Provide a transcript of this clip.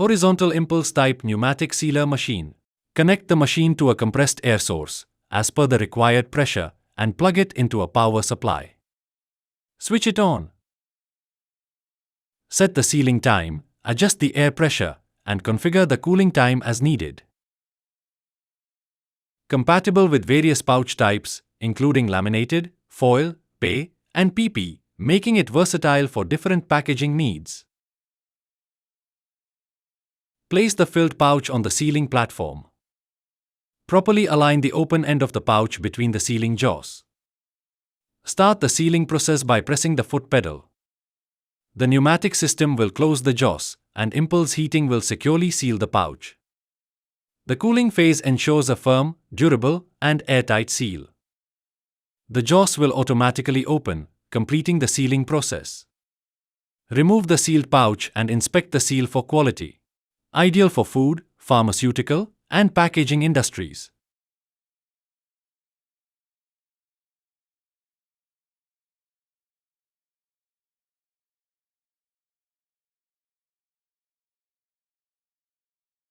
Horizontal impulse type pneumatic sealer machine. Connect the machine to a compressed air source, as per the required pressure, and plug it into a power supply. Switch it on. Set the sealing time, adjust the air pressure, and configure the cooling time as needed. Compatible with various pouch types, including laminated, foil, PE, and PP, making it versatile for different packaging needs. Place the filled pouch on the sealing platform. Properly align the open end of the pouch between the sealing jaws. Start the sealing process by pressing the foot pedal. The pneumatic system will close the jaws, and impulse heating will securely seal the pouch. The cooling phase ensures a firm, durable, and airtight seal. The jaws will automatically open, completing the sealing process. Remove the sealed pouch and inspect the seal for quality. Ideal for food, pharmaceutical, and packaging industries.